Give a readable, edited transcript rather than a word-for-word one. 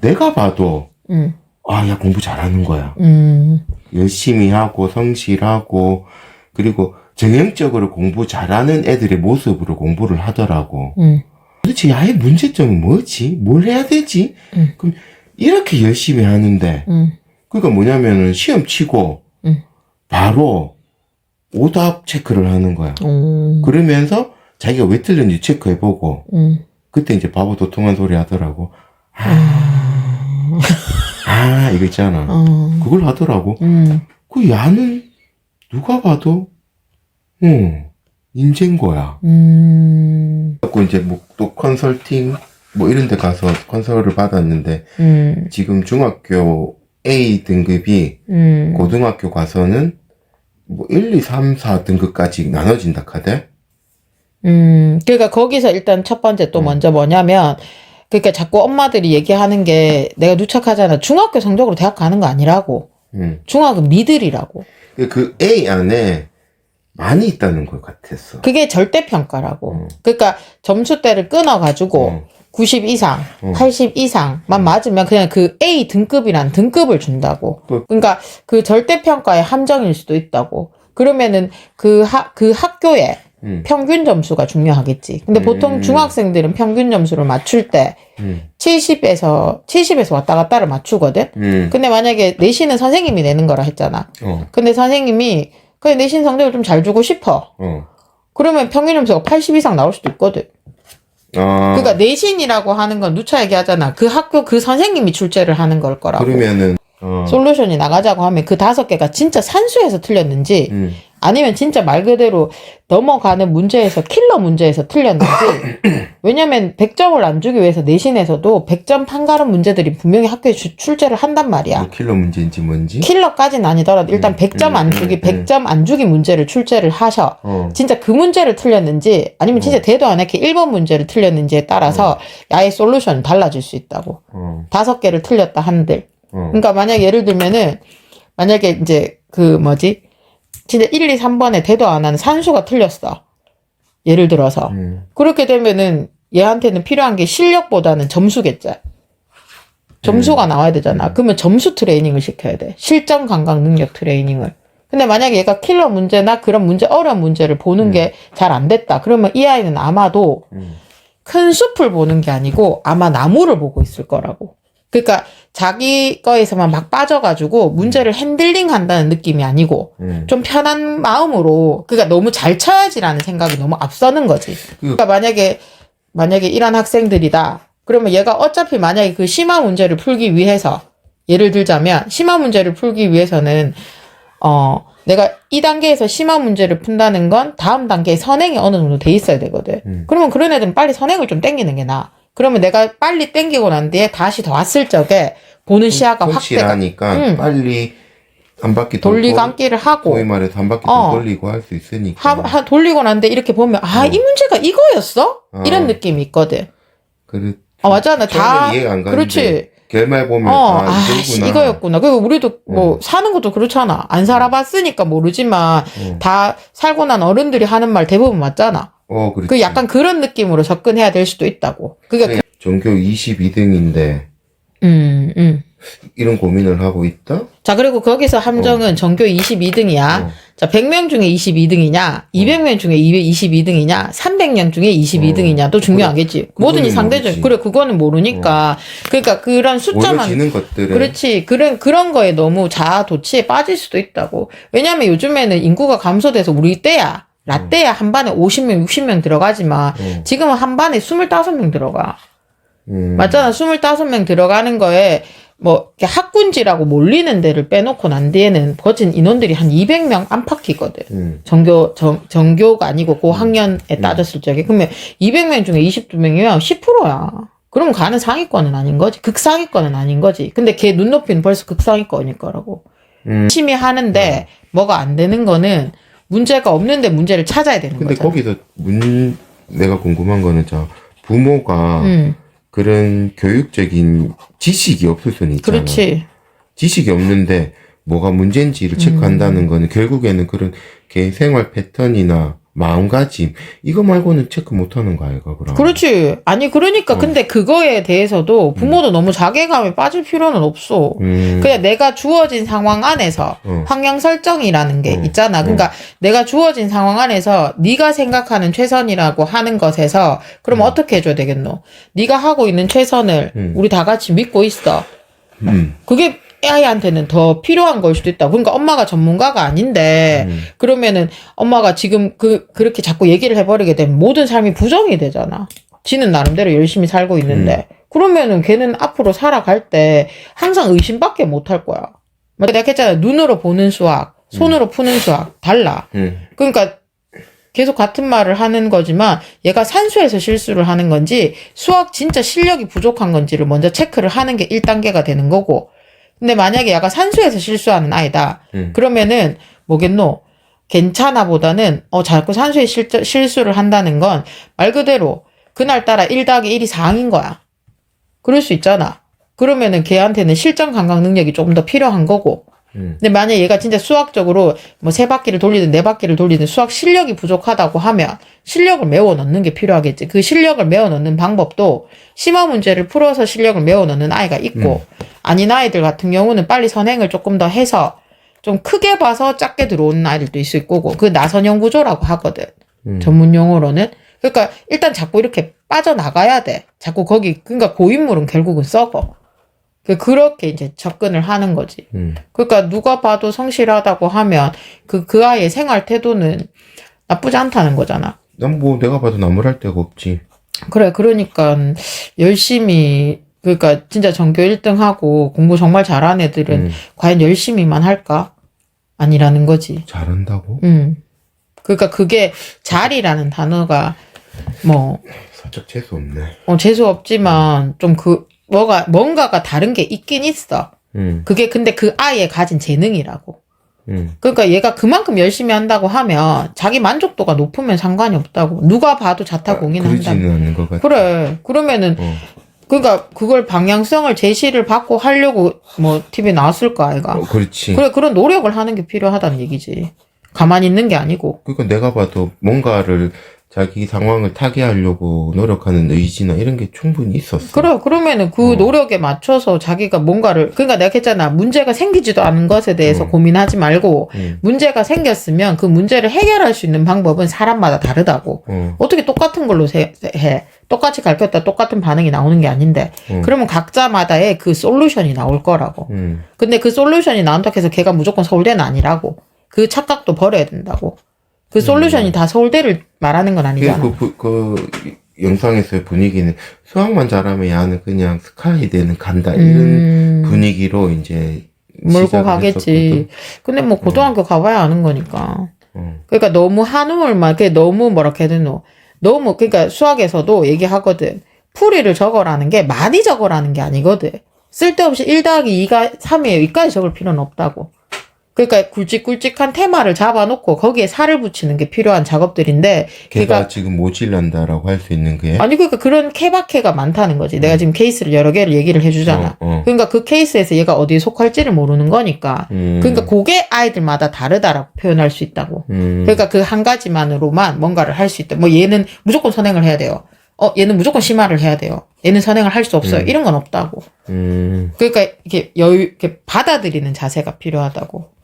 내가 봐도 야 공부 잘하는 거야. 열심히 하고 성실하고 그리고 전형적으로 공부 잘하는 애들의 모습으로 공부를 하더라고. 도대체 야의 문제점은 뭐지? 뭘 해야 되지? 그럼 이렇게 열심히 하는데 그러니까 뭐냐면은 시험 치고 바로 오답 체크를 하는 거야. 그러면서 자기가 왜 틀렸는지 체크해보고 그때 이제 바보 도통한 소리 하더라고. 이거 있잖아. 그걸 하더라고. 그 야는 누가 봐도 인재인 거야. 그래서 이제 뭐 또 컨설팅 뭐 이런 데 가서 컨설을 받았는데 지금 중학교 A 등급이 고등학교 가서는 뭐 1, 2, 3, 4 등급까지 나눠진다 카대. 그러니까 거기서 일단 첫 번째 또 먼저 뭐냐면 그러니까 자꾸 엄마들이 얘기하는 게 내가 누착하잖아. 중학교 성적으로 대학 가는 거 아니라고. 중학은 미들이라고. 그 A 안에 많이 있다는 것 같았어. 그게 절대평가라고. 그러니까 점수대를 끊어가지고 90 이상, 80 이상만 맞으면 그냥 그 A 등급이란 등급을 준다고. 그러니까 그 절대평가의 함정일 수도 있다고. 그러면은 그 학교에 평균 점수가 중요하겠지. 근데 보통 중학생들은 평균 점수를 맞출 때 70에서 왔다 갔다를 맞추거든? 근데 만약에 내신은 선생님이 내는 거라 했잖아. 근데 선생님이 그냥 내신 성적을 좀 잘 주고 싶어. 그러면 평균 점수가 80 이상 나올 수도 있거든. 그러니까 내신이라고 하는 건 누차 얘기하잖아. 그 학교 그 선생님이 출제를 하는 걸 거라고. 그러면은 솔루션이 나가자고 하면 그 5개가 진짜 산수에서 틀렸는지 아니면 진짜 말 그대로 넘어가는 문제에서 킬러 문제에서 틀렸는지. 왜냐면 100점을 안 주기 위해서 내신에서도 100점 판가름 문제들이 분명히 학교에 출제를 한단 말이야. 뭐 킬러 문제인지 뭔지? 킬러까지는 아니더라도 일단 100점 안 주기, 100점 안 주기 문제를 출제를 하셔. 진짜 그 문제를 틀렸는지 아니면 진짜 대도 안 했게 1번 문제를 틀렸는지에 따라서 야의 솔루션이 달라질 수 있다고. 5개를 틀렸다 한들. 그러니까 만약 예를 들면은 만약에 이제 진짜 1, 2, 3번에 대도 안 하는 산수가 틀렸어. 예를 들어서. 그렇게 되면은 얘한테는 필요한 게 실력보다는 점수겠지. 점수가 나와야 되잖아. 그러면 점수 트레이닝을 시켜야 돼. 실전 감각 능력 트레이닝을. 근데 만약에 얘가 킬러 문제나 그런 문제, 어려운 문제를 보는 게 잘 안 됐다. 그러면 이 아이는 아마도 큰 숲을 보는 게 아니고 아마 나무를 보고 있을 거라고. 그러니까 자기 거에서만 막 빠져가지고 문제를 핸들링 한다는 느낌이 아니고 좀 편한 마음으로 그러니까 너무 잘 쳐야지라는 생각이 너무 앞서는 거지. 그러니까 만약에 이런 학생들이다. 그러면 얘가 어차피 만약에 그 심화 문제를 풀기 위해서 예를 들자면 심화 문제를 풀기 위해서는 내가 이 단계에서 심화 문제를 푼다는 건 다음 단계에 선행이 어느 정도 돼 있어야 되거든. 그러면 그런 애들은 빨리 선행을 좀 땡기는 게 나아. 그러면 내가 빨리 땡기고 난 뒤에 다시 더 왔을 적에 보는 시야가 확대가. 하니까 빨리 한 바퀴 돌리감기를 하고. 소위 말해서 한 바퀴 더 돌리고 할 수 있으니까. 돌리고 난 뒤에 이렇게 보면 이 문제가 이거였어? 이런 느낌이 있거든. 맞잖아. 다 이해가 안 가는데. 그렇지. 결말 보면 이거였구나. 그리고 우리도 사는 것도 그렇잖아. 안 살아봤으니까 모르지만 다 살고 난 어른들이 하는 말 대부분 맞잖아. 그렇지. 그 약간 그런 느낌으로 접근해야 될 수도 있다고. 그게 전교 22등인데 이런 고민을 하고 있다? 자, 그리고 거기서 함정은 전교 22등이야. 자, 100명 중에 22등이냐, 200명 중에 22등이냐, 300명 중에 22등이냐도 중요하겠지. 뭐든지 상대적. 그래, 그거는 모르니까. 그러니까 그런 숫자만. 모여지는 것들은. 그렇지. 그런 거에 너무 자아도취에 빠질 수도 있다고. 왜냐면 요즘에는 인구가 감소돼서 우리 때야. 라떼야 한 반에 50명, 60명 들어가지만 지금은 한 반에 25명 들어가. 맞잖아. 25명 들어가는 거에 뭐 학군지라고 몰리는 데를 빼놓고 난 뒤에는 거진 인원들이 한 200명 안팎이거든. 전교가 아니고 고학년에 따졌을 적에. 그러면 200명 중에 22명이면 10%야. 그럼 가는 상위권은 아닌 거지. 극상위권은 아닌 거지. 근데 걔 눈높이는 벌써 극상위권일 거라고. 열심히 하는데 뭐가 안 되는 거는 문제가 없는데 문제를 찾아야 되는 근데 거잖아. 거기서 내가 궁금한 거는 부모가 그런 교육적인 지식이 없을 수는 있잖아. 그렇지. 지식이 없는데 뭐가 문제인지를 체크한다는 거는 결국에는 그런 개 생활 패턴이나 마음가짐 이거 말고는 체크 못하는 거 아이가 그럼? 그렇지. 아니 그러니까 근데 그거에 대해서도 부모도 너무 자괴감에 빠질 필요는 없어. 그냥 내가 주어진 상황 안에서 환경 설정이라는 게 있잖아. 그러니까 내가 주어진 상황 안에서 네가 생각하는 최선이라고 하는 것에서 그럼 어떻게 해줘야 되겠노? 네가 하고 있는 최선을 우리 다 같이 믿고 있어. 그게 아이한테는 더 필요한 걸 수도 있다. 그러니까 엄마가 전문가가 아닌데 그러면은 엄마가 지금 그렇게 자꾸 얘기를 해버리게 되면 모든 삶이 부정이 되잖아. 지는 나름대로 열심히 살고 있는데 그러면은 걔는 앞으로 살아갈 때 항상 의심밖에 못 할 거야. 내가 했잖아. 눈으로 보는 수학, 손으로 푸는 수학 달라. 그러니까 계속 같은 말을 하는 거지만 얘가 산수에서 실수를 하는 건지 수학 진짜 실력이 부족한 건지를 먼저 체크를 하는 게 1단계가 되는 거고 근데 만약에 얘가 산수에서 실수하는 아이다. 그러면은 뭐겠노? 괜찮아 보다는 자꾸 산수에 실수를 한다는 건 말 그대로 그날따라 1 더하기 1이 4인 거야. 그럴 수 있잖아. 그러면은 걔한테는 실전 감각 능력이 조금 더 필요한 거고 근데 만약에 얘가 진짜 수학적으로 뭐 3바퀴를 돌리든 4바퀴를 돌리든 수학 실력이 부족하다고 하면 실력을 메워 넣는 게 필요하겠지. 그 실력을 메워 넣는 방법도 심화 문제를 풀어서 실력을 메워 넣는 아이가 있고 아닌 아이들 같은 경우는 빨리 선행을 조금 더 해서 좀 크게 봐서 작게 들어오는 아이들도 있을 거고 그 나선형 구조라고 하거든. 전문 용어로는. 그러니까 일단 자꾸 이렇게 빠져나가야 돼. 자꾸 그러니까 고인물은 결국은 썩어. 그렇게 이제 접근을 하는 거지. 그러니까 누가 봐도 성실하다고 하면 그 아이의 생활 태도는 나쁘지 않다는 거잖아. 난 뭐 내가 봐도 나무랄 데가 없지. 그래, 그러니까 열심히 그러니까 진짜 전교 1등하고 공부 정말 잘하는 애들은 과연 열심히만 할까? 아니라는 거지. 잘한다고? 그러니까 그게 잘이라는 단어가 뭐 살짝 재수 없네. 재수 없지만 좀 뭔가가 다른 게 있긴 있어. 그게 근데 그 아이의 가진 재능이라고. 그러니까 얘가 그만큼 열심히 한다고 하면 자기 만족도가 높으면 상관이 없다고. 누가 봐도 자타공인을 한다면. 그러지는 않는 것 같아. 그래. 그러면은 그러니까 그걸 방향성을 제시를 받고 하려고 뭐 TV에 나왔을까 아이가. 그렇지. 그래 그런 노력을 하는 게 필요하다는 얘기지. 가만히 있는 게 아니고. 그러니까 내가 봐도 뭔가를 자기 상황을 타개하려고 노력하는 의지나 이런 게 충분히 있었어. 그래, 그러면은 그 노력에 맞춰서 자기가 뭔가를, 그러니까 내가 했잖아. 문제가 생기지도 않은 것에 대해서 고민하지 말고, 문제가 생겼으면 그 문제를 해결할 수 있는 방법은 사람마다 다르다고. 어떻게 똑같은 걸로 해? 똑같이 가르쳤다 똑같은 반응이 나오는 게 아닌데. 그러면 각자마다의 그 솔루션이 나올 거라고. 근데 그 솔루션이 나온다고 해서 걔가 무조건 서울대는 아니라고. 그 착각도 버려야 된다고. 그 솔루션이 다 서울대를 말하는 건 아니잖아. 그 영상에서의 분위기는 수학만 잘하면 야는 그냥 스카이대는 간다 이런 분위기로 이제 몰고 가겠지. 했었거든. 근데 뭐 고등학교 가봐야 아는 거니까. 그러니까 너무 한우물만 너무 뭐라 해야 되노. 너무 그러니까 수학에서도 얘기하거든. 풀이를 적어라는 게 많이 적어라는 게 아니거든. 쓸데없이 1 더하기 2가 3이에요. 이까지 적을 필요는 없다고. 그러니까 굵직굵직한 테마를 잡아놓고 거기에 살을 붙이는 게 필요한 작업들인데 걔가 지금 모질란다라고 할 수 있는 게 아니 그러니까 그런 케바케가 많다는 거지. 내가 지금 케이스를 여러 개를 얘기를 해주잖아. 그러니까 그 케이스에서 얘가 어디에 속할지를 모르는 거니까 그러니까 그게 아이들마다 다르다라고 표현할 수 있다고. 그러니까 그 한 가지만으로만 뭔가를 할 수 있다. 뭐 얘는 무조건 선행을 해야 돼요. 얘는 무조건 심화를 해야 돼요. 얘는 선행을 할 수 없어요. 이런 건 없다고. 그러니까 이렇게 이렇게 받아들이는 자세가 필요하다고.